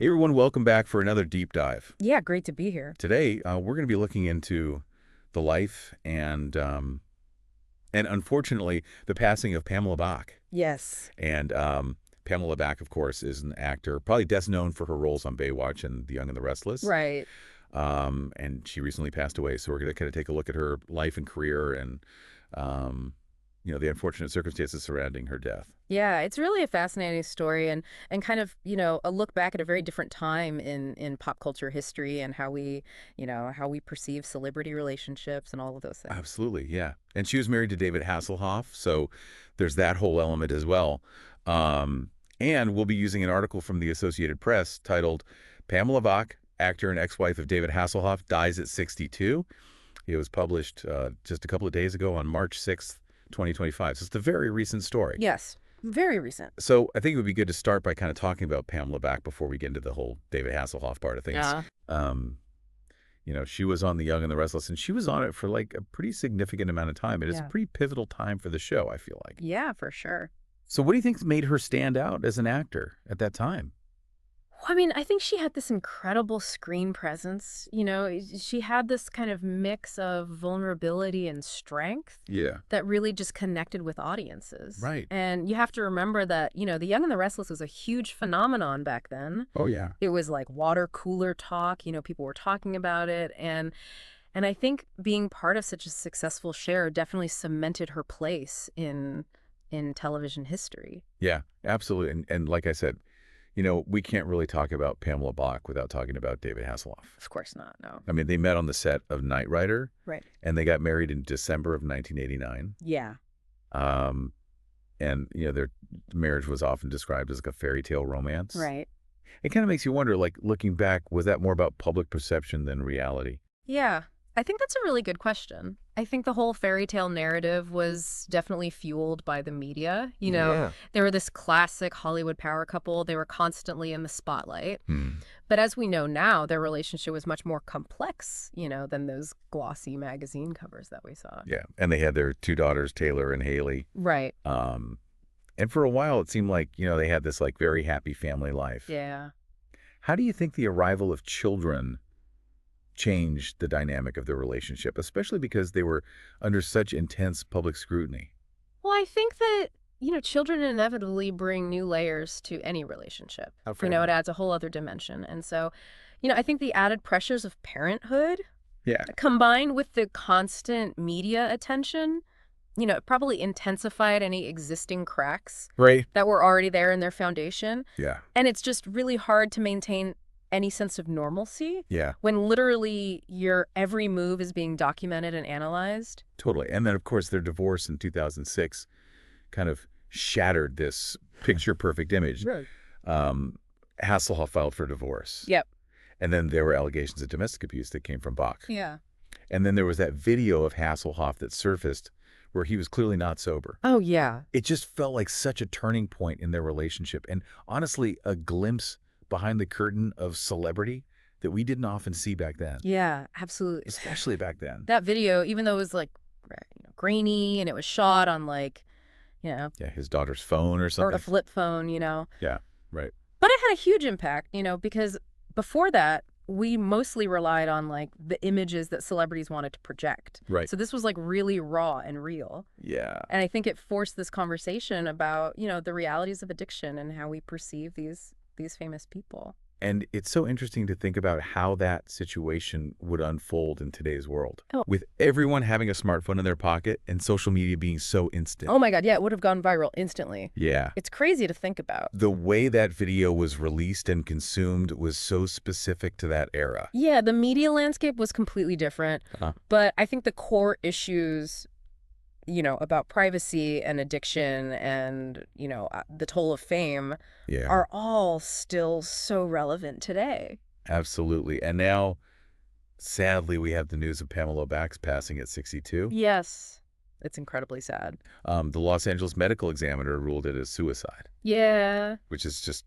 Hey everyone, welcome back for another deep dive. Yeah, great to be here. Today, we're going to be looking into the life and unfortunately, the passing of Pamela Bach. Yes. And Pamela Bach, of course, is an actor, probably best known for her roles on Baywatch and The Young and the Restless. Right. And she recently passed away, so we're going to kind of take a look at her life and career and the unfortunate circumstances surrounding her death. Yeah, it's really a fascinating story and kind of, a look back at a very different time in pop culture history and how we perceive celebrity relationships and all of those things. Absolutely, yeah. And she was married to David Hasselhoff, so there's that whole element as well. And we'll be using an article from the Associated Press titled Pamela Bach, actor and ex-wife of David Hasselhoff, dies at 62. It was published just a couple of days ago on March 6th, 2025. So it's a very recent story. Yes, very recent. So I think it would be good to start by kind of talking about Pamela Bach before we get into the whole David Hasselhoff part of things. She was on The Young and the Restless, and she was on it for like a pretty significant amount of time. It is a pretty pivotal time for the show, I feel like. Yeah, for sure. So what do you think made her stand out as an actor at that time? Well, I mean, I think she had this incredible screen presence. She had this kind of mix of vulnerability and strength that really just connected with audiences. Right. And you have to remember that, The Young and the Restless was a huge phenomenon back then. Oh, yeah. It was like water cooler talk. People were talking about it. And I think being part of such a successful show definitely cemented her place in television history. Yeah, absolutely. And like I said, we can't really talk about Pamela Bach without talking about David Hasselhoff. Of course not, no. I mean, they met on the set of Knight Rider. Right. And they got married in December of 1989. Yeah. And, their marriage was often described as like a fairy tale romance. Right. It kind of makes you wonder, like, looking back, was that more about public perception than reality? Yeah. I think that's a really good question. I think the whole fairy tale narrative was definitely fueled by the media. They were this classic Hollywood power couple. They were constantly in the spotlight. But as we know now, their relationship was much more complex, than those glossy magazine covers that we saw. Yeah. And they had their two daughters, Taylor and Haley. Right. And for a while, it seemed like, they had this like very happy family life. Yeah. How do you think the arrival of children changed the dynamic of their relationship, especially because they were under such intense public scrutiny? Well, I think that, children inevitably bring new layers to any relationship. Okay. It adds a whole other dimension. And so, I think the added pressures of parenthood combined with the constant media attention, it probably intensified any existing cracks that were already there in their foundation. Yeah. And it's just really hard to maintain any sense of normalcy when literally your every move is being documented and analyzed. Totally. And then, of course, their divorce in 2006 kind of shattered this picture-perfect image. Right. Hasselhoff filed for divorce. Yep. And then there were allegations of domestic abuse that came from Bach. Yeah. And then there was that video of Hasselhoff that surfaced where he was clearly not sober. Oh, yeah. It just felt like such a turning point in their relationship. And honestly, a glimpse behind the curtain of celebrity that we didn't often see back then. Yeah, absolutely. Especially back then. That video, even though it was like grainy and it was shot on his daughter's phone or something. Or a flip phone, Yeah, right. But it had a huge impact, because before that, we mostly relied on the images that celebrities wanted to project. Right. So this was really raw and real. Yeah. And I think it forced this conversation about, the realities of addiction and how we perceive these famous people. And it's so interesting to think about how that situation would unfold in today's world. Oh. With everyone having a smartphone in their pocket and social media being so instant. Oh my God, yeah, it would have gone viral instantly. Yeah. It's crazy to think about. The way that video was released and consumed was so specific to that era. Yeah, the media landscape was completely different. But I think the core issues about privacy and addiction and, the toll of fame are all still so relevant today. Absolutely. And now, sadly, we have the news of Pamela Bach's passing at 62. Yes. It's incredibly sad. The Los Angeles medical examiner ruled it as suicide. Yeah. Which is just,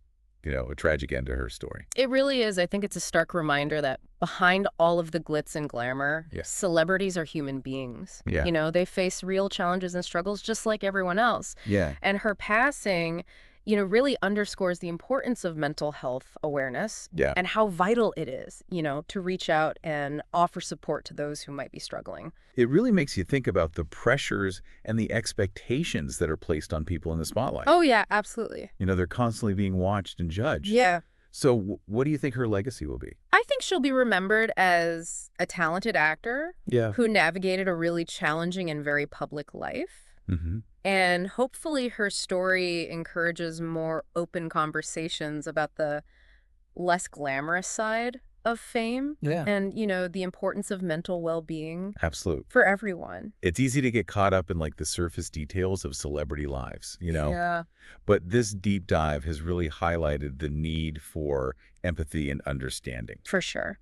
a tragic end to her story. It really is. I think it's a stark reminder that behind all of the glitz and glamour, celebrities are human beings. Yeah. They face real challenges and struggles just like everyone else. Yeah. And her passing really underscores the importance of mental health awareness Yeah. and how vital it is, to reach out and offer support to those who might be struggling. It really makes you think about the pressures and the expectations that are placed on people in the spotlight. Oh, yeah, absolutely. They're constantly being watched and judged. Yeah. So what do you think her legacy will be? I think she'll be remembered as a talented actor Yeah. who navigated a really challenging and very public life. Mm-hmm. And hopefully her story encourages more open conversations about the less glamorous side of fame. Yeah. And, the importance of mental well-being Absolutely. for everyone. It's easy to get caught up in like the surface details of celebrity lives, Yeah. But this deep dive has really highlighted the need for empathy and understanding. For sure.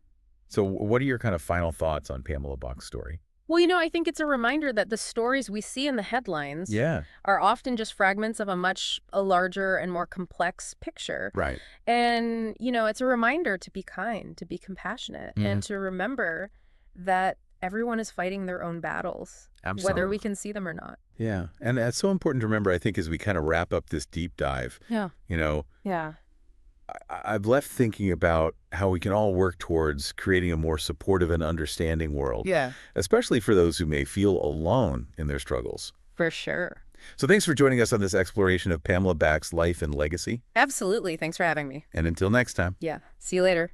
So what are your kind of final thoughts on Pamela Bach's story? Well, I think it's a reminder that the stories we see in the headlines Yeah. are often just fragments of a larger and more complex picture. Right. And, it's a reminder to be kind, to be compassionate, and to remember that everyone is fighting their own battles, whether we can see them or not. Yeah. And that's so important to remember, I think, as we kind of wrap up this deep dive. Yeah. Yeah. I've left thinking about how we can all work towards creating a more supportive and understanding world. Yeah. Especially for those who may feel alone in their struggles. For sure. So thanks for joining us on this exploration of Pamela Bach's life and legacy. Absolutely. Thanks for having me. And until next time. Yeah. See you later.